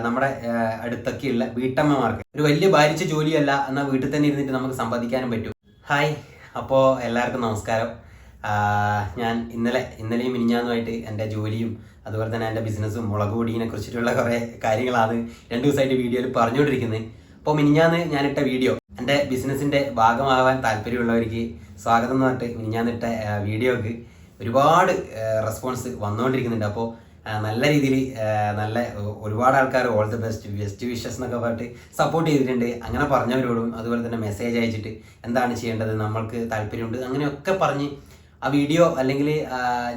നമ്മുടെ അടുത്തൊക്കെയുള്ള വീട്ടമ്മമാർക്ക് ഒരു വലിയ ഭാരിച്ച ജോലിയല്ല എന്നാൽ വീട്ടിൽ തന്നെ ഇരുന്നിട്ട് നമുക്ക് സമ്പാദിക്കാനും പറ്റും. ഹായ്, അപ്പോൾ എല്ലാവർക്കും നമസ്കാരം. ഞാൻ ഇന്നലെയും മിനിഞ്ഞാന്നുമായിട്ട് എൻ്റെ ജോലിയും അതുപോലെ തന്നെ എൻ്റെ ബിസിനസ്സും മുളക് പൊടിയെ കുറിച്ചിട്ടുള്ള കുറേ കാര്യങ്ങളാണ് 2 ദിവസമായിട്ട് വീഡിയോയിൽ പറഞ്ഞുകൊണ്ടിരിക്കുന്നത്. അപ്പോൾ മിനിഞ്ഞാന്ന് ഞാനിട്ട വീഡിയോ എൻ്റെ ബിസിനസ്സിൻ്റെ ഭാഗമാകാൻ താല്പര്യമുള്ളവർക്ക് സ്വാഗതം എന്ന് പറഞ്ഞിട്ട് മിനിഞ്ഞാന്നിട്ട വീഡിയോക്ക് ഒരുപാട് റെസ്പോൺസ് വന്നുകൊണ്ടിരിക്കുന്നുണ്ട്. അപ്പോൾ നല്ല രീതിയിൽ ഒരുപാട് ആൾക്കാർ ഓൾ ദി ബെസ്റ്റ് വിഷസ് എന്നൊക്കെ പറഞ്ഞിട്ട് സപ്പോർട്ട് ചെയ്തിട്ടുണ്ട്. അങ്ങനെ പറഞ്ഞവരോടും അതുപോലെ തന്നെ മെസ്സേജ് അയച്ചിട്ട് എന്താണ് ചെയ്യേണ്ടത്, നമ്മൾക്ക് താല്പര്യമുണ്ട് അങ്ങനെയൊക്കെ പറഞ്ഞ് ആ വീഡിയോ അല്ലെങ്കിൽ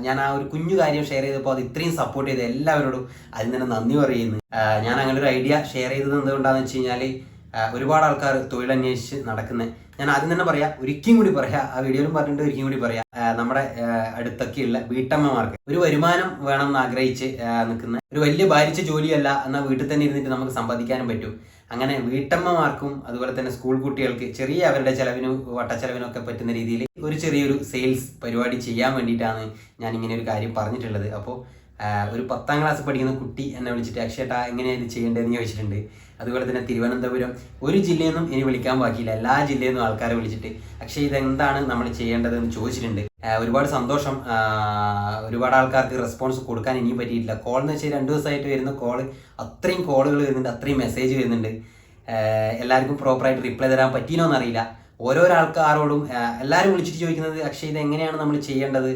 ഞാൻ ആ ഒരു കുഞ്ഞു കാര്യം ഷെയർ ചെയ്തപ്പോൾ അത് ഇത്രയും സപ്പോർട്ട് ചെയ്ത് എല്ലാവരോടും അതിന് തന്നെ നന്ദി പറയുന്നു. ഞാൻ അങ്ങനെ ഒരു ഐഡിയ ഷെയർ ചെയ്തത് എന്തുകൊണ്ടാണെന്ന് വെച്ച് കഴിഞ്ഞാൽ ഒരുപാട് ആൾക്കാർ തൊഴിലന്വേഷിച്ച് നടക്കുന്നത്. ഞാൻ ആദ്യം തന്നെ പറയാം, ഒരിക്കലും കൂടി പറയാം, ആ വീഡിയോയിലും പറഞ്ഞിട്ട് ഒരിക്കലും കൂടി പറയാം, നമ്മുടെ അടുത്തൊക്കെയുള്ള വീട്ടമ്മമാർക്ക് ഒരു വരുമാനം വേണം എന്ന് ആഗ്രഹിച്ച് നിൽക്കുന്ന ഒരു വലിയ ഭാരിച്ച ജോലിയല്ല എന്നാൽ വീട്ടിൽ തന്നെ ഇരുന്നിട്ട് നമുക്ക് സമ്പാദിക്കാനും പറ്റും. അങ്ങനെ വീട്ടമ്മമാർക്കും അതുപോലെ തന്നെ സ്കൂൾ കുട്ടികൾക്ക് ചെറിയ അവരുടെ ചെലവിനും വട്ടച്ചെലവിനും ഒക്കെ പറ്റുന്ന രീതിയിൽ ഒരു ചെറിയൊരു സെയിൽസ് പരിപാടി ചെയ്യാൻ വേണ്ടിയിട്ടാണ് ഞാൻ ഇങ്ങനെ ഒരു കാര്യം പറഞ്ഞിട്ടുള്ളത്. അപ്പോൾ ഒരു 10ാം ക്ലാസ് പഠിക്കുന്ന കുട്ടി എന്നെ വിളിച്ചിട്ട് അക്ഷയേട്ടാ എങ്ങനെയാണ് ഇത് ചെയ്യേണ്ടതെന്ന് ചോദിച്ചിട്ടുണ്ട്. അതുപോലെ തന്നെ തിരുവനന്തപുരം ഒരു ജില്ലയിൽ നിന്നും ഇനി വിളിക്കാൻ ബാക്കിയില്ല, എല്ലാ ജില്ലയിൽ നിന്നും ആൾക്കാരെ വിളിച്ചിട്ട് അക്ഷയ് ഇതെന്താണ് നമ്മൾ ചെയ്യേണ്ടതെന്ന് ചോദിച്ചിട്ടുണ്ട്. ഒരുപാട് സന്തോഷം. ഒരുപാട് ആൾക്കാർക്ക് റെസ്പോൺസ് കൊടുക്കാൻ ഇനിയും പറ്റിയിട്ടില്ല. കോൾ എന്ന് വെച്ചാൽ 2 ദിവസമായിട്ട് വരുന്ന അത്രയും കോളുകൾ വരുന്നുണ്ട്, അത്രയും മെസ്സേജ് വരുന്നുണ്ട്. എല്ലാവർക്കും പ്രോപ്പറായിട്ട് റിപ്ലൈ തരാൻ പറ്റിയില്ലോന്നറിയില്ല. ഓരോരോ ആൾക്കാരോടും എല്ലാവരും വിളിച്ചിട്ട് ചോദിക്കുന്നത് അക്ഷയ് ഇത് എങ്ങനെയാണ് നമ്മൾ ചെയ്യേണ്ടത്,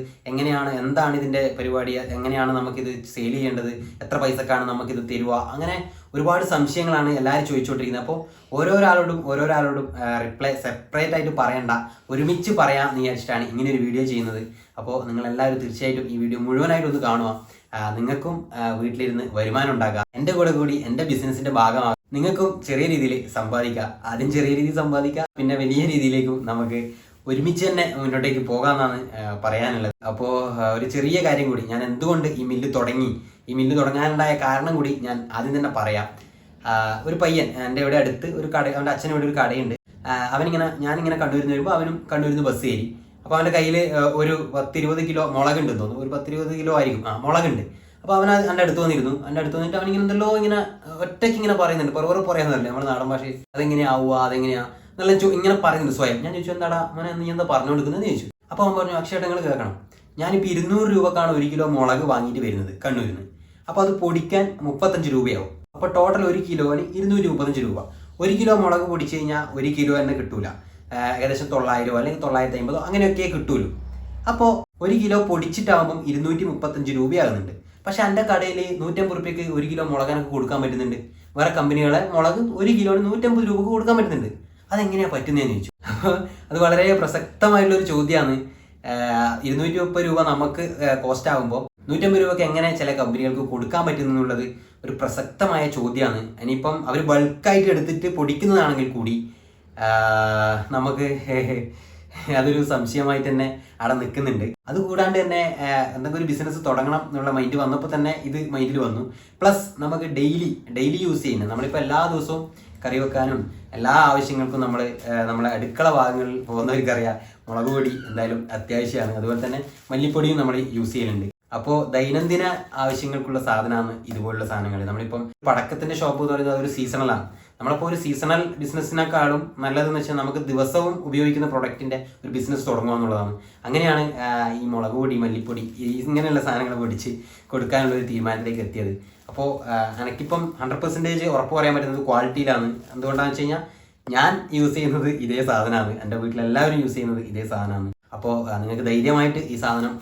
എന്താണ് ഇതിൻ്റെ പരിപാടി, എങ്ങനെയാണ് നമുക്കിത് സെയിൽ ചെയ്യേണ്ടത്, എത്ര പൈസക്കാണ് നമുക്കിത് തരുക, അങ്ങനെ ഒരുപാട് സംശയങ്ങളാണ് എല്ലാവരും ചോദിച്ചുകൊണ്ടിരിക്കുന്നത്. അപ്പോൾ ഓരോരാളോടും റിപ്ലൈ സെപ്പറേറ്റ് ആയിട്ട് പറയണ്ട, ഒരുമിച്ച് പറയാം എന്ന് വിചാരിച്ചിട്ടാണ് ഇങ്ങനെ ഒരു വീഡിയോ ചെയ്യുന്നത്. അപ്പോൾ നിങ്ങളെല്ലാവരും തീർച്ചയായിട്ടും ഈ വീഡിയോ മുഴുവനായിട്ടൊന്ന് കാണുക. നിങ്ങൾക്കും വീട്ടിലിരുന്ന് വരുമാനം ഉണ്ടാക്കാം, എൻ്റെ കൂടി എൻ്റെ ബിസിനസ്സിൻ്റെ ഭാഗമാകാം. നിങ്ങൾക്കും ചെറിയ രീതിയിൽ സമ്പാദിക്കാം. ആദ്യം ചെറിയ രീതിയിൽ സമ്പാദിക്കാം, പിന്നെ വലിയ രീതിയിലേക്കും നമുക്ക് ഒരുമിച്ച് തന്നെ മുന്നോട്ടേക്ക് പോകാമെന്നാണ് പറയാനുള്ളത്. അപ്പോൾ ഒരു ചെറിയ കാര്യം കൂടി, ഞാൻ എന്തുകൊണ്ട് ഈ മില്ല് തുടങ്ങാനുണ്ടായ കാരണം കൂടി ഞാൻ ആദ്യം തന്നെ പറയാം. ഒരു പയ്യൻ എൻ്റെ ഇവിടെ അടുത്ത് ഒരു കട, അവൻ്റെ അച്ഛന് ഇവിടെ ഒരു കടയുണ്ട്. ഞാനിങ്ങനെ കണ്ടുവരുന്ന വരുമ്പോൾ അവനും കണ്ടുവരുന്ന ബസ് കയറി. അപ്പോൾ അവൻ്റെ കയ്യിൽ ഒരു 10-20 കിലോ മുളകുണ്ടെന്ന് തോന്നുന്നു, ഒരു 10-20 കിലോ ആയിരിക്കും മുളകുണ്ട്. അപ്പോൾ അവൻ എൻ്റെ അടുത്ത് വന്നിരുന്നു. അവനിങ്ങനെ എന്തെല്ലോ ഇങ്ങനെ ഒറ്റയ്ക്ക് ഇങ്ങനെ പറയുന്നുണ്ട്, പുറവറെ പറയാന്നല്ലേ നമ്മുടെ നാടൻ ഭാഷയിൽ, അതെങ്ങനെയാവുക അതെങ്ങനെയാ നല്ല ഇങ്ങനെ പറയുന്നുണ്ട് സ്വയം. ഞാൻ ചോദിച്ചു എന്താടാ മോനെ നീ എന്താ പറഞ്ഞു കൊടുക്കുന്നതെന്ന് ചോദിച്ചു. അപ്പോൾ അവൻ പറഞ്ഞു അക്ഷയേട്ടാ നിങ്ങൾ കേൾക്കണം, ഞാനിപ്പോൾ 200 രൂപക്കാണ് 1 കിലോ മുളക് വാങ്ങിയിട്ട് വരുന്നത് കണ്ണൂരിൽ നിന്ന്. അപ്പോൾ അത് പൊടിക്കാൻ 35 രൂപയാവും. അപ്പോൾ ടോട്ടൽ 1 കിലോന് 235 രൂപ. 1 കിലോ മുളക് പൊടിച്ചു കഴിഞ്ഞാൽ 1 കിലോ തന്നെ കിട്ടൂല, ഏകദേശം 900 അല്ലെങ്കിൽ 950 അങ്ങനെയൊക്കെ കിട്ടൂലൂ. അപ്പോൾ 1 കിലോ പൊടിച്ചിട്ടാകുമ്പം 235 രൂപയാകുന്നുണ്ട്. പക്ഷെ എൻ്റെ കടയിൽ 150 രൂപയ്ക്ക് 1 കിലോ മുളകിനൊക്കെ കൊടുക്കാൻ പറ്റുന്നുണ്ട്. വേറെ കമ്പനികളെ മുളക് 1 കിലോന് 150 രൂപക്ക് കൊടുക്കാൻ പറ്റുന്നുണ്ട്. അതെങ്ങനെയാണ് പറ്റുന്നതെന്ന് ചോദിച്ചു. അത് വളരെ പ്രസക്തമായിട്ടുള്ളൊരു ചോദ്യമാണ്. 230 രൂപ നമുക്ക് കോസ്റ്റ് ആകുമ്പോൾ 150 രൂപയ്ക്ക് എങ്ങനെ ചില കമ്പനികൾക്ക് കൊടുക്കാൻ പറ്റുന്നു എന്നുള്ളത് ഒരു പ്രസക്തമായ ചോദ്യമാണ്. ഇനിയിപ്പം അവർ ബൾക്കായിട്ട് എടുത്തിട്ട് പൊടിക്കുന്നതാണെങ്കിൽ കൂടി നമുക്ക് അതൊരു സംശയമായിട്ട് തന്നെ അവിടെ നിൽക്കുന്നുണ്ട്. അതുകൂടാണ്ട് തന്നെ എന്തെങ്കിലും ഒരു ബിസിനസ് തുടങ്ങണം എന്നുള്ള മൈൻഡ് വന്നപ്പോൾ തന്നെ ഇത് മൈൻഡിൽ വന്നു. പ്ലസ് നമുക്ക് ഡെയിലി യൂസ് ചെയ്യുന്നത്, നമ്മളിപ്പോൾ എല്ലാ ദിവസവും കറി വെക്കാനും എല്ലാ ആവശ്യങ്ങൾക്കും നമ്മളെ അടുക്കള ഭാഗങ്ങളിൽ പോകുന്നവർക്കറിയാം മുളക് പൊടി എന്തായാലും അത്യാവശ്യമാണ്. അതുപോലെ തന്നെ മല്ലിപ്പൊടിയും നമ്മൾ യൂസ് ചെയ്യലുണ്ട്. അപ്പോൾ ദൈനംദിന ആവശ്യങ്ങൾക്കുള്ള സാധനമാണ് ഇതുപോലുള്ള സാധനങ്ങൾ. നമ്മളിപ്പം പടക്കത്തിൻ്റെ ഷോപ്പ് എന്ന് പറയുന്നത് അതൊരു സീസണലാണ്. നമ്മളിപ്പോൾ ഒരു സീസണൽ ബിസിനസ്സിനേക്കാളും നല്ലതെന്ന് വെച്ചാൽ നമുക്ക് ദിവസവും ഉപയോഗിക്കുന്ന പ്രൊഡക്റ്റിൻ്റെ ഒരു ബിസിനസ് തുടങ്ങുക എന്നുള്ളതാണ്. അങ്ങനെയാണ് ഈ മുളക് പൊടി മല്ലിപ്പൊടി ഇങ്ങനെയുള്ള സാധനങ്ങൾ പൊടിച്ച് കൊടുക്കാനുള്ള ഒരു തീരുമാനത്തിലേക്ക് എത്തിയത്. അപ്പോൾ എനിക്കിപ്പം 100% ഉറപ്പ് പറയാൻ പറ്റുന്നത് ക്വാളിറ്റിയിലാണ്. എന്തുകൊണ്ടാണെന്ന് വെച്ച് കഴിഞ്ഞാൽ ഞാൻ യൂസ് ചെയ്യുന്നത് ഇതേ സാധനമാണ്, എൻ്റെ വീട്ടിലെല്ലാവരും യൂസ് ചെയ്യുന്നത് ഇതേ സാധനമാണ്. അപ്പോൾ നിങ്ങൾക്ക് ധൈര്യമായിട്ട് ഈ സാധനം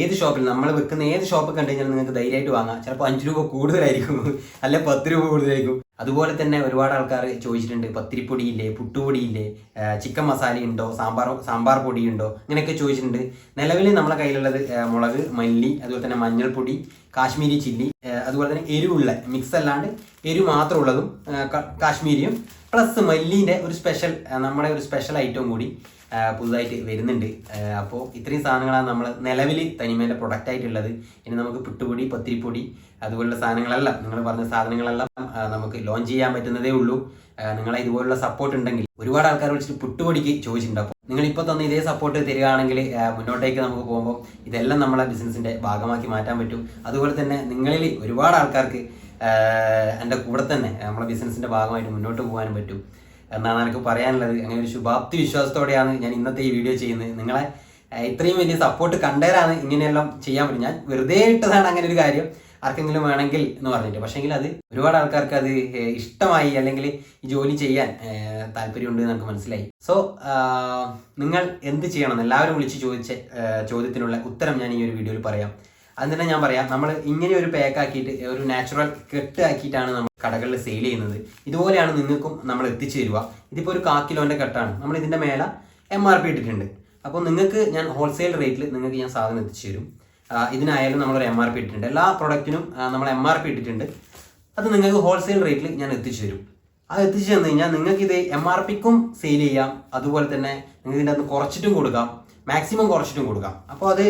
ഏത് ഷോപ്പിൽ നമ്മൾ വെക്കുന്ന ഏത് ഷോപ്പ് കണ്ടു കഴിഞ്ഞാൽ നിങ്ങൾക്ക് ധൈര്യമായിട്ട് വാങ്ങാം. ചിലപ്പോൾ 5 രൂപ കൂടുതലായിരിക്കും, അല്ലെ 10 രൂപ കൂടുതലായിരിക്കും. അതുപോലെ തന്നെ ഒരുപാട് ആൾക്കാർ ചോദിച്ചിട്ടുണ്ട് പത്തിരിപ്പൊടിയില്ലേ, പുട്ടുപൊടിയില്ലേ, ചിക്കൻ മസാല ഉണ്ടോ, സാമ്പാർ പൊടിയുണ്ടോ, അങ്ങനെയൊക്കെ ചോദിച്ചിട്ടുണ്ട്. നിലവിൽ നമ്മളെ കയ്യിലുള്ളത് മുളക്, മല്ലി, അതുപോലെ തന്നെ മഞ്ഞൾപ്പൊടി, കാശ്മീരി ചില്ലി, അതുപോലെ തന്നെ എരിവുള്ള മിക്സ് അല്ലാണ്ട് എരിവ് മാത്രമുള്ളതും കാശ്മീരിയും പ്ലസ് മല്ലീൻ്റെ നമ്മുടെ ഒരു സ്പെഷ്യൽ ഐറ്റവും കൂടി പുതുതായിട്ട് വരുന്നുണ്ട്. അപ്പോൾ ഇത്രയും സാധനങ്ങളാണ് നമ്മൾ നിലവിൽ തനിമേൻ്റെ പ്രൊഡക്റ്റ് ആയിട്ടുള്ളത്. ഇനി നമുക്ക് പുട്ടുപൊടി, പത്തിരിപ്പൊടി അതുപോലുള്ള സാധനങ്ങളെല്ലാം, നിങ്ങൾ പറഞ്ഞ സാധനങ്ങളെല്ലാം നമുക്ക് ലോഞ്ച് ചെയ്യാൻ പറ്റുന്നതേ ഉള്ളൂ. നിങ്ങളെ ഇതുപോലുള്ള സപ്പോർട്ട് ഉണ്ടെങ്കിൽ ഒരുപാട് ആൾക്കാർ വിളിച്ചിട്ട് പുട്ടുപൊടിക്ക് ചോദിച്ചിട്ടുണ്ട്. അപ്പോൾ നിങ്ങളിപ്പോൾ തന്നെ ഇതേ സപ്പോർട്ട് തരികയാണെങ്കിൽ മുന്നോട്ടേക്ക് നമുക്ക് പോകുമ്പോൾ ഇതെല്ലാം നമ്മളെ ബിസിനസ്സിൻ്റെ ഭാഗമാക്കി മാറ്റാൻ പറ്റും. അതുപോലെ തന്നെ നിങ്ങളിൽ ഒരുപാട് ആൾക്കാർക്ക് എൻ്റെ കൂടെ തന്നെ നമ്മളെ ബിസിനസ്സിൻ്റെ ഭാഗമായിട്ട് മുന്നോട്ട് പോകാനും പറ്റും എന്നാണ് എനിക്ക് പറയാനുള്ളത്. അങ്ങനെ ഒരു ശുഭാപ്തി വിശ്വാസത്തോടെയാണ് ഞാൻ ഇന്നത്തെ ഈ വീഡിയോ ചെയ്യുന്നത്. നിങ്ങളെ ഇത്രയും വലിയ സപ്പോർട്ട് കണ്ടേരാണ് ഇങ്ങനെയെല്ലാം ചെയ്യാൻ പറ്റും. ഞാൻ വെറുതെ ഇട്ടതാണ് അങ്ങനെ ഒരു കാര്യം, ആർക്കെങ്കിലും വേണമെങ്കിൽ എന്ന് പറഞ്ഞിട്ട്. പക്ഷേങ്കിൽ അത് ഒരുപാട് ആൾക്കാർക്ക് അത് ഇഷ്ടമായി, അല്ലെങ്കിൽ ഈ ജോലി ചെയ്യാൻ താല്പര്യമുണ്ട് എന്ന് നമുക്ക് മനസ്സിലായി. സോ നിങ്ങൾ എന്ത് ചെയ്യണം, എല്ലാവരും വിളിച്ച് ചോദിച്ച ചോദ്യത്തിനുള്ള ഉത്തരം ഞാൻ ഈ ഒരു വീഡിയോയിൽ പറയാം. അത് തന്നെ ഞാൻ പറയാം. നമ്മൾ ഇങ്ങനെ ഒരു പാക്ക് ആക്കിയിട്ട്, ഒരു നാച്ചുറൽ കെട്ട് ആക്കിയിട്ടാണ് നമ്മൾ കടകളിൽ സെയിൽ ചെയ്യുന്നത്. ഇതുപോലെയാണ് നിങ്ങൾക്കും നമ്മൾ എത്തിച്ചു തരിക. ഇതിപ്പോൾ ഒരു 1/4 കിലോൻ്റെ കെട്ടാണ്. നമ്മൾ ഇതിൻ്റെ മേലെ MRP ഇട്ടിട്ടുണ്ട്. അപ്പോൾ നിങ്ങൾക്ക് ഞാൻ ഹോൾസെയിൽ റേറ്റിൽ നിങ്ങൾക്ക് ഞാൻ സാധനം എത്തിച്ചു തരും. ഇതിനായാലും നമ്മളൊരു MRP ഇട്ടിട്ടുണ്ട്. എല്ലാ പ്രൊഡക്റ്റിനും നമ്മൾ MRP ഇട്ടിട്ടുണ്ട്. അത് നിങ്ങൾക്ക് ഹോൾസെയിൽ റേറ്റിൽ ഞാൻ എത്തിച്ചു തരും. അത് എത്തിച്ചു തന്നു കഴിഞ്ഞാൽ നിങ്ങൾക്ക് ഇത് MRPക്കും സെയിൽ ചെയ്യാം, അതുപോലെ തന്നെ നിങ്ങൾക്ക് ഇതിൻ്റെ അകത്ത് കുറച്ചിട്ടും കൊടുക്കാം, മാക്സിമം കുറച്ചിട്ടും കൊടുക്കാം. അപ്പോൾ അത്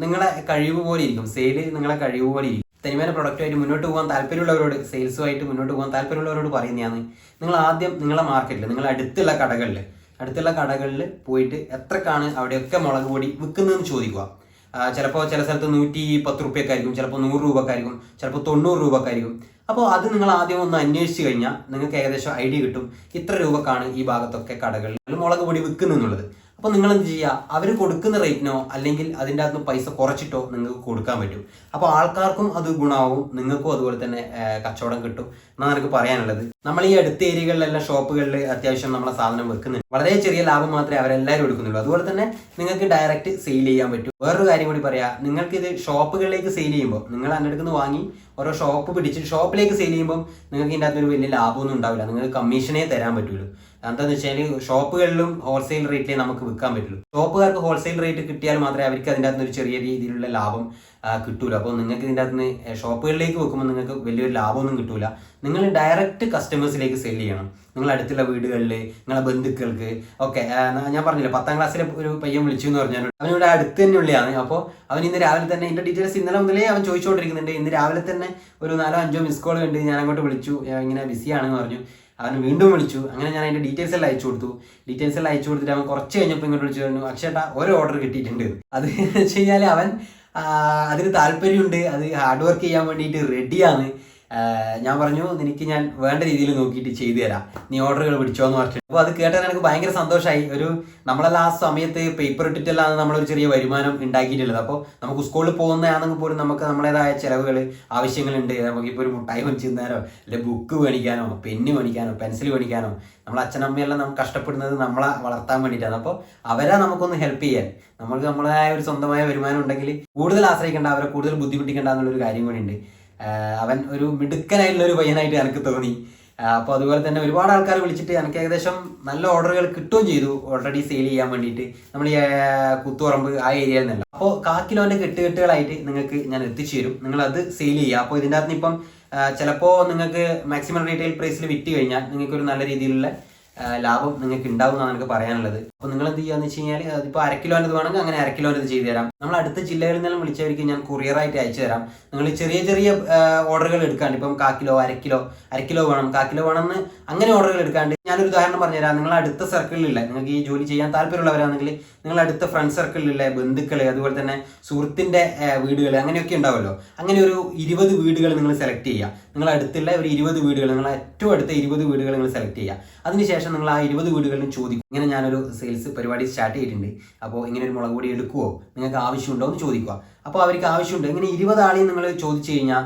നിങ്ങളെ കഴിവ് പോലെ ഇരിക്കും. സെയിൽ നിങ്ങളെ കഴിവ് പോലെ ഇരിക്കും. തനിമേന പ്രൊഡക്റ്റുമായിട്ട് മുന്നോട്ട് പോകാൻ താല്പര്യമുള്ളവരോട്, സെയിൽസുമായിട്ട് മുന്നോട്ട് പോകാൻ താല്പര്യമുള്ളവരോട് പറയുന്നതാണ്, നിങ്ങൾ ആദ്യം നിങ്ങളെ മാർക്കറ്റിൽ, നിങ്ങളെ അടുത്തുള്ള കടകളിൽ പോയിട്ട് എത്രക്കാണ് അവിടെയൊക്കെ മുളക് പൊടി വിൽക്കുന്നതെന്ന് ചോദിക്കുക. ചിലപ്പോൾ ചില സ്ഥലത്ത് 110 രൂപയ്ക്കായിരിക്കും, ചിലപ്പോൾ 100 രൂപക്കായിരിക്കും, ചിലപ്പോൾ 90 രൂപക്കായിരിക്കും. അപ്പോൾ അത് നിങ്ങൾ ആദ്യം ഒന്ന് അന്വേഷിച്ച് കഴിഞ്ഞാൽ നിങ്ങൾക്ക് ഏകദേശം ഐഡിയ കിട്ടും ഇത്ര രൂപക്കാണ് ഈ ഭാഗത്തൊക്കെ കടകളിൽ മുളക് പൊടി വിൽക്കുന്നുള്ളത്. അപ്പോൾ നിങ്ങൾ എന്ത് ചെയ്യുക, അവർ കൊടുക്കുന്ന റേറ്റിനോ അല്ലെങ്കിൽ അതിൻ്റെ അകത്ത് പൈസ കുറച്ചിട്ടോ നിങ്ങൾക്ക് കൊടുക്കാൻ പറ്റും. അപ്പോൾ ആൾക്കാർക്കും അത് ഗുണമാവും, നിങ്ങൾക്കും അതുപോലെ തന്നെ കച്ചവടം കിട്ടും എന്നാണ് എനിക്ക് പറയാനുള്ളത്. നമ്മൾ ഈ അടുത്ത ഏരിയകളിലെല്ലാം ഷോപ്പുകളിൽ അത്യാവശ്യം നമ്മളെ സാധനം വെക്കുന്നുണ്ട്. വളരെ ചെറിയ ലാഭം മാത്രമേ അവരെല്ലാവരും എടുക്കുന്നുള്ളൂ. അതുപോലെ തന്നെ നിങ്ങൾക്ക് ഡയറക്റ്റ് സെയിൽ ചെയ്യാൻ പറ്റും. വേറൊരു കാര്യം കൂടി പറയാം, നിങ്ങൾക്ക് ഇത് ഷോപ്പുകളിലേക്ക് സെയിൽ ചെയ്യുമ്പോൾ, നിങ്ങൾ എൻ്റെ അടുത്ത് വാങ്ങി ഓരോ ഷോപ്പ് പിടിച്ച് ഷോപ്പിലേക്ക് സെയിൽ ചെയ്യുമ്പോൾ നിങ്ങൾക്ക് ഇതിൻ്റെ അകത്തൊരു വലിയ ലാഭമൊന്നും ഉണ്ടാവില്ല. നിങ്ങൾക്ക് കമ്മീഷനേ തരാൻ പറ്റുള്ളൂ. എന്താണെന്ന് വെച്ചാൽ ഷോപ്പുകളിലും ഹോൾസെയിൽ റേറ്റിലേ നമുക്ക് വിൽക്കാൻ പറ്റുള്ളൂ. ഷോപ്പുകാർക്ക് ഹോൾസെയിൽ റേറ്റ് കിട്ടിയാൽ മാത്രമേ അവർക്ക് അതിൻ്റെ അകത്ത് ഒരു ചെറിയ രീതിയിലുള്ള ലാഭം കിട്ടൂല. അപ്പോൾ നിങ്ങൾക്ക് ഇതിൻ്റെ അകത്ത് നിന്ന് ഷോപ്പുകളിലേക്ക് വെക്കുമ്പോൾ നിങ്ങൾക്ക് വലിയൊരു ലാഭമൊന്നും കിട്ടൂല. നിങ്ങൾ ഡയറക്റ്റ് കസ്റ്റമേഴ്സിലേക്ക് സെൽ ചെയ്യണം. നിങ്ങൾ അടുത്തുള്ള വീടുകളിൽ, നിങ്ങളെ ബന്ധുക്കൾക്ക് ഒക്കെ. ഞാൻ പറഞ്ഞില്ല, 10ാം ക്ലാസ്സിലെ ഒരു പയ്യൻ വിളിച്ചു എന്ന് പറഞ്ഞാൽ അവനിവിടെ അടുത്ത് തന്നെ ഉള്ളതാണ്. അപ്പോൾ അവൻ ഇന്ന് രാവിലെ തന്നെ ഇതിൻ്റെ ഡീറ്റെയിൽസ് ഇന്നലെ മുതലേ അവൻ ചോദിച്ചുകൊണ്ടിരിക്കുന്നുണ്ട്. ഇന്ന് രാവിലെ തന്നെ ഒരു 4-5 മിസ് കോൾ കണ്ട് ഞാൻ അങ്ങോട്ട് വിളിച്ചു, ഇങ്ങനെ ബിസിയാണെന്ന് പറഞ്ഞു. അവൻ വീണ്ടും വിളിച്ചു. അങ്ങനെ ഞാൻ അതിൻ്റെ ഡീറ്റെയിൽസ് എല്ലാം അയച്ചു കൊടുത്തിട്ട് അവൻ കുറച്ച് കഴിഞ്ഞപ്പോൾ ഇങ്ങോട്ട് വിളിച്ചു പറഞ്ഞു, അക്ഷേട്ടാ ഒരു ഓർഡർ കിട്ടിയിട്ടുണ്ട്. അത് വെച്ച് കഴിഞ്ഞാൽ അവൻ അതിന് താല്പര്യമുണ്ട്, അത് ഹാർഡ് വർക്ക് ചെയ്യാൻ വേണ്ടിയിട്ട് റെഡിയാണ്. ഞാൻ പറഞ്ഞു, നിനക്ക് ഞാൻ വേണ്ട രീതിയിൽ നോക്കിയിട്ട് ചെയ്തു തരാം, നീ ഓർഡറുകൾ പിടിച്ചോ എന്ന് പറഞ്ഞു. അപ്പോൾ അത് കേട്ടാൽ എനിക്ക് ഭയങ്കര സന്തോഷമായി. നമ്മളെല്ലാം ആ സമയത്ത് പേപ്പർ ഇട്ടിട്ടെല്ലാം നമ്മളൊരു ചെറിയ വരുമാനം ഉണ്ടാക്കിയിട്ടുള്ളത്. അപ്പോൾ നമുക്ക് സ്കൂളിൽ പോകുന്നതാണെങ്കിൽ പോലും നമുക്ക് നമ്മുടേതായ ചിലവുകൾ, ആവശ്യങ്ങളുണ്ട്. നമുക്കിപ്പോൾ ഒരു മുട്ടായി മേടിച്ച് തന്നാലോ, അല്ലെങ്കിൽ ബുക്ക് മേടിക്കാനോ, പെന്ന് മേടിക്കാനോ, പെൻസിൽ മേടിക്കാനോ, നമ്മളെ അച്ഛനമ്മയെല്ലാം നമുക്ക് കഷ്ടപ്പെടുന്നത് നമ്മളെ വളർത്താൻ വേണ്ടിയിട്ടാണ്. അപ്പോൾ അവരെ നമുക്കൊന്ന് ഹെൽപ്പ് ചെയ്യാൻ, നമ്മൾക്ക് നമ്മളായ ഒരു സ്വന്തമായ വരുമാനം ഉണ്ടെങ്കിൽ കൂടുതൽ ആശ്രയിക്കേണ്ട, അവരെ കൂടുതൽ ബുദ്ധിമുട്ടിക്കേണ്ട എന്നുള്ളൊരു കാര്യം കൂടി ഉണ്ട്. അവൻ ഒരു മിടുക്കനായിട്ടുള്ളൊരു പയ്യനായിട്ട് എനിക്ക് തോന്നി. അപ്പോൾ അതുപോലെ തന്നെ ഒരുപാട് ആൾക്കാർ വിളിച്ചിട്ട് എനിക്ക് ഏകദേശം നല്ല ഓർഡറുകൾ കിട്ടുകയും ചെയ്തു, ഓൾറെഡി സെയിൽ ചെയ്യാൻ വേണ്ടിയിട്ട് നമ്മൾ ഈ കുത്തുപറമ്പ് ആ ഏരിയയിൽ നിന്നല്ല. അപ്പോൾ 1/4 കിലോൻ്റെ കെട്ടുകെട്ടുകളായിട്ട് നിങ്ങൾക്ക് ഞാൻ എത്തിച്ചു തരും. നിങ്ങളത് സെയിൽ ചെയ്യുക. അപ്പോൾ ഇതിൻ്റെ അകത്ത് ഇപ്പം ചിലപ്പോൾ നിങ്ങൾക്ക് മാക്സിമം റീറ്റെയിൽ പ്രൈസിൽ വിറ്റ് കഴിഞ്ഞാൽ നിങ്ങൾക്കൊരു നല്ല രീതിയിലുള്ള ലാഭം നിങ്ങൾക്ക് ഉണ്ടാവും എന്നാണ് എനിക്ക് പറയാനുള്ളത്. അപ്പോൾ നിങ്ങൾ എന്ത് ചെയ്യുകയെന്ന് വെച്ച് കഴിഞ്ഞാൽ, അതിപ്പോൾ 1/2 കിലോൻ്റെ വേണമെങ്കിൽ അങ്ങനെ 1/2 കിലോൻ്റെ ചെയ്തു തരാം. നമ്മൾ അടുത്ത ജില്ലകളിൽ നിന്നും വിളിച്ചവർക്ക് ഞാൻ കൊറിയറായിട്ട് അയച്ചു തരാം. നിങ്ങൾ ചെറിയ ചെറിയ ഓർഡറുകൾ എടുക്കാണ്ട്, ഇപ്പം 1/4 കിലോ, 1/2 കിലോ വേണം, 1/4 കിലോ വേണമെന്ന് അങ്ങനെ ഓർഡറുകൾ എടുക്കാണ്ട് ഞാനൊരു ഉദാഹരണം പറഞ്ഞുതരാം. നിങ്ങൾ അടുത്ത സർക്കിളിലുള്ള, നിങ്ങൾക്ക് ഈ ജോലി ചെയ്യാൻ താല്പര്യമുള്ളവരാണെങ്കിൽ നിങ്ങൾ അടുത്ത ഫ്രണ്ട് സർക്കിളിലുള്ള ബന്ധുക്കൾ, അതുപോലെ തന്നെ സുഹൃത്തിൻ്റെ വീടുകൾ, അങ്ങനെയൊക്കെ ഉണ്ടാവുമല്ലോ. അങ്ങനെ ഒരു 20 വീടുകൾ നിങ്ങൾ സെലക്ട് ചെയ്യുക. നിങ്ങൾ അടുത്തുള്ള ഒരു 20 വീടുകൾ, നിങ്ങൾ ഏറ്റവും അടുത്ത 20 വീടുകൾ നിങ്ങൾ സെലക്ട് ചെയ്യുക. അതിനുശേഷം നിങ്ങൾ ആ 20 വീടുകളിലും ചോദിക്കും, ഇങ്ങനെ ഞാനൊരു സെയിൽസ് പരിപാടി സ്റ്റാർട്ട് ചെയ്തിട്ടുണ്ട്, അപ്പോൾ ഇങ്ങനെ ഒരു മുളക് പൊടി എടുക്കുമോ, നിങ്ങൾക്ക് ആവശ്യമുണ്ടോ എന്ന് ചോദിക്കുക. അപ്പോൾ അവർക്ക് ആവശ്യമുണ്ട്. ഇങ്ങനെ 20 ആളെയും നിങ്ങൾ ചോദിച്ചു കഴിഞ്ഞാൽ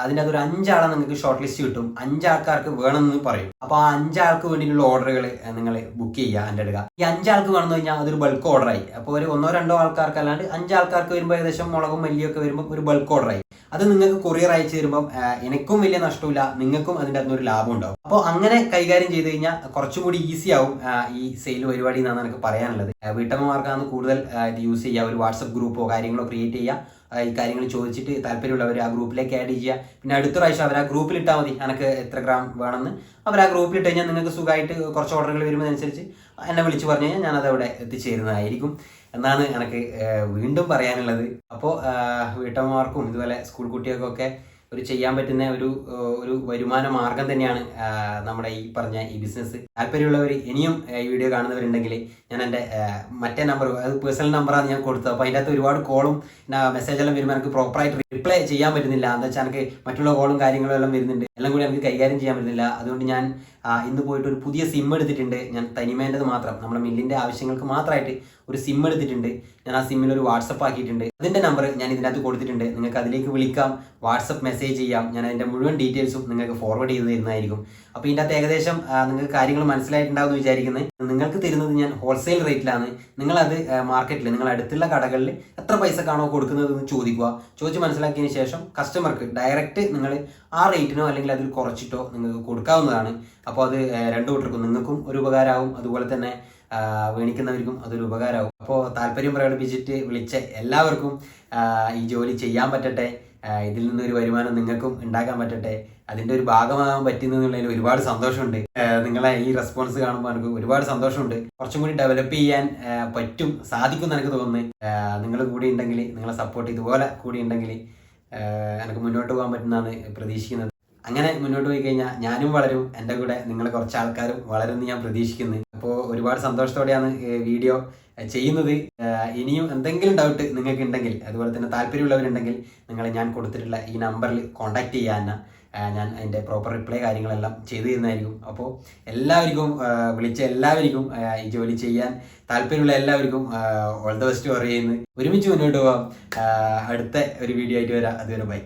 അതിൻ്റെ അതൊരു 5 ആളെ നിങ്ങൾക്ക് ഷോർട്ട് ലിസ്റ്റ് കിട്ടും. 5 ആൾക്കാർക്ക് വേണമെന്ന് പറയും. അപ്പോൾ ആ 5 ആൾക്ക് വേണ്ടിയിട്ടുള്ള ഓർഡറുകൾ നിങ്ങൾ ബുക്ക് ചെയ്യുക, എൻ്റെ എടുക്കുക. ഈ 5 ആൾക്ക് വേണമെന്ന് കഴിഞ്ഞാൽ അതൊരു ബൾക്ക് ഓർഡറായി. അപ്പോൾ ഒരു 1-2 ആൾക്കാർക്ക് അല്ലാണ്ട് 5 ആൾക്കാർക്ക് വരുമ്പോൾ ഏകദേശം മുളകും മല്ലിയൊക്കെ വരുമ്പോൾ ഒരു ബൾക്ക് ഓർഡറായി. അത് നിങ്ങൾക്ക് കൊറിയർ അയച്ചു തരുമ്പോൾ എനിക്കും വലിയ നഷ്ടമില്ല, നിങ്ങൾക്കും അതിൻ്റെ അകത്തൊരു ലാഭം ഉണ്ടാവും. അപ്പോൾ അങ്ങനെ കൈകാര്യം ചെയ്ത് കഴിഞ്ഞാൽ കുറച്ചും കൂടി ഈസി ആവും ഈ സെയിൽ പരിപാടി എന്നാണ് എനിക്ക് പറയാനുള്ളത്. വീട്ടമ്മമാർക്കാണ് കൂടുതൽ ഇത് യൂസ് ചെയ്യുക. ഒരു വാട്സപ്പ് ഗ്രൂപ്പോ കാര്യങ്ങളോ ക്രിയേറ്റ് ചെയ്യുക. ഈ കാര്യങ്ങൾ ചോദിച്ചിട്ട് താല്പര്യമുള്ളവർ ആ ഗ്രൂപ്പിലേക്ക് ആഡ് ചെയ്യുക. പിന്നെ അടുത്ത പ്രാവശ്യം അവർ ആ ഗ്രൂപ്പിൽ ഇട്ടാൽ മതി, എനിക്ക് എത്ര ഗ്രാം വേണമെന്ന്. അവർ ആ ഗ്രൂപ്പിൽ ഇട്ട് കഴിഞ്ഞാൽ നിങ്ങൾക്ക് സുഖമായിട്ട് കുറച്ച് ഓർഡറുകൾ വരുന്നതനുസരിച്ച് എന്നെ വിളിച്ച് പറഞ്ഞു കഴിഞ്ഞാൽ ഞാനത് അവിടെ എത്തിച്ചേരുന്നതായിരിക്കും എന്നാണ് എനിക്ക് വീണ്ടും പറയാനുള്ളത്. അപ്പോൾ വീട്ടമ്മമാർക്കും ഇതുപോലെ സ്കൂൾ കുട്ടികൾക്കൊക്കെ ഒരു ചെയ്യാൻ പറ്റുന്ന ഒരു വരുമാന മാർഗം തന്നെയാണ് നമ്മുടെ ഈ പറഞ്ഞ ഈ ബിസിനസ്. താല്പര്യമുള്ളവർ ഇനിയും ഈ വീഡിയോ കാണുന്നവരുണ്ടെങ്കിൽ ഞാൻ എൻ്റെ മറ്റേ നമ്പർ, അത് പേഴ്സണൽ നമ്പറാണ് ഞാൻ കൊടുത്തത്. അപ്പോൾ അതിൻ്റെ അകത്ത് ഒരുപാട് കോളും മെസ്സേജെല്ലാം വരുമ്പോൾ എനിക്ക് പ്രോപ്പറായിട്ട് റിപ്ലൈ ചെയ്യാൻ പറ്റുന്നില്ല. എന്താ വെച്ചാൽ എനിക്ക് മറ്റുള്ള കോളും കാര്യങ്ങളും എല്ലാം വരുന്നുണ്ട്, എല്ലാം കൂടി എനിക്ക് കൈകാര്യം ചെയ്യാൻ പറ്റുന്നില്ല. അതുകൊണ്ട് ഞാൻ ഇന്ന് പോയിട്ട് ഒരു പുതിയ സിം എടുത്തിട്ടുണ്ട്. ഞാൻ തനിമേൻ്റെത് മാത്രം, നമ്മുടെ മില്ലിൻ്റെ ആവശ്യങ്ങൾക്ക് മാത്രമായിട്ട് ഒരു സിം എടുത്തിട്ടുണ്ട്. ഞാൻ ആ സിമ്മിൽ ഒരു വാട്സപ്പ് ആക്കിയിട്ടുണ്ട്. അതിൻ്റെ നമ്പർ ഞാൻ ഇതിനകത്ത് കൊടുത്തിട്ടുണ്ട്. നിങ്ങൾക്ക് അതിലേക്ക് വിളിക്കാം, വാട്സപ്പ് മെസ്സേജ് ചെയ്യാം. ഞാൻ അതിൻ്റെ മുഴുവൻ ഡീറ്റെയിൽസും നിങ്ങൾക്ക് ഫോർവേഡ് ചെയ്ത് തരുന്നതായിരിക്കും. അപ്പോൾ ഇതിൻ്റെ അകത്ത് ഏകദേശം നിങ്ങൾക്ക് കാര്യങ്ങൾ മനസ്സിലായിട്ടുണ്ടാവുമെന്ന് വിചാരിക്കുന്നത്. നിങ്ങൾക്ക് തരുന്നത് ഞാൻ ഹോൾസെയിൽ റേറ്റിലാണ്. നിങ്ങളത് മാർക്കറ്റിൽ, നിങ്ങൾ അടുത്തുള്ള കടകളിൽ എത്ര പൈസക്കാണോ കൊടുക്കുന്നതെന്ന് ചോദിക്കുക. ചോദിച്ച് മനസ്സിലാക്കിയതിന് ശേഷം കസ്റ്റമർക്ക് ഡയറക്റ്റ് നിങ്ങൾ ആ റേറ്റിനോ അല്ലെങ്കിൽ അതിൽ കുറച്ചിട്ടോ നിങ്ങൾക്ക് കൊടുക്കാവുന്നതാണ്. അപ്പോൾ അത് രണ്ടു കൂട്ടർക്കും, നിങ്ങൾക്കും ഒരു ഉപകാരമാവും, അതുപോലെ തന്നെ മേടിക്കുന്നവർക്കും അതൊരു ഉപകാരമാവും. അപ്പോൾ താല്പര്യം പ്രകടിപ്പിച്ചിട്ട് വിളിച്ച എല്ലാവർക്കും ഈ ജോലി ചെയ്യാൻ പറ്റട്ടെ, ഇതിൽ നിന്നൊരു വരുമാനം നിങ്ങൾക്കും ഉണ്ടാക്കാൻ പറ്റട്ടെ, അതിൻ്റെ ഒരു ഭാഗമാകാൻ പറ്റുന്നതിനുള്ളതിൽ ഒരുപാട് സന്തോഷമുണ്ട്. നിങ്ങളെ ഈ റെസ്പോൺസ് കാണുമ്പോൾ എനിക്ക് ഒരുപാട് സന്തോഷമുണ്ട്. കുറച്ചും കൂടി ഡെവലപ്പ് ചെയ്യാൻ സാധിക്കും എന്ന് എനിക്ക് തോന്നുന്നു. നിങ്ങൾ കൂടി ഉണ്ടെങ്കിൽ, നിങ്ങളെ സപ്പോർട്ട് ഇതുപോലെ കൂടി ഉണ്ടെങ്കിൽ എനിക്ക് മുന്നോട്ട് പോകാൻ പറ്റുന്നതാണ് പ്രതീക്ഷിക്കുന്നത്. അങ്ങനെ മുന്നോട്ട് പോയി കഴിഞ്ഞാൽ ഞാനും വളരും, എൻ്റെ കൂടെ നിങ്ങൾ കുറച്ച് ആൾക്കാരും വളരുമെന്ന് ഞാൻ പ്രതീക്ഷിക്കുന്നു. അപ്പോൾ ഒരുപാട് സന്തോഷത്തോടെയാണ് വീഡിയോ ചെയ്യുന്നത്. ഇനിയും എന്തെങ്കിലും ഡൗട്ട് നിങ്ങൾക്ക് ഉണ്ടെങ്കിൽ, അതുപോലെ തന്നെ താല്പര്യമുള്ളവരുണ്ടെങ്കിൽ, നിങ്ങൾ ഞാൻ കൊടുത്തിട്ടുള്ള ഈ നമ്പറിൽ കോൺടാക്ട് ചെയ്യാൻ ഞാൻ അതിൻ്റെ പ്രോപ്പർ റിപ്ലൈ കാര്യങ്ങളെല്ലാം ചെയ്തു തരുന്നതായിരിക്കും. അപ്പോൾ എല്ലാവർക്കും, വിളിച്ച എല്ലാവർക്കും, ഈ ജോലി ചെയ്യാൻ താല്പര്യമുള്ള എല്ലാവർക്കും ഓൾ ദ ബെസ്റ്റ് പറയുന്നു. ഒരുമിച്ച് മുന്നോട്ട് പോകാം. അടുത്ത ഒരു വീഡിയോ ആയിട്ട് വരാം. അതുവരെ ബൈ.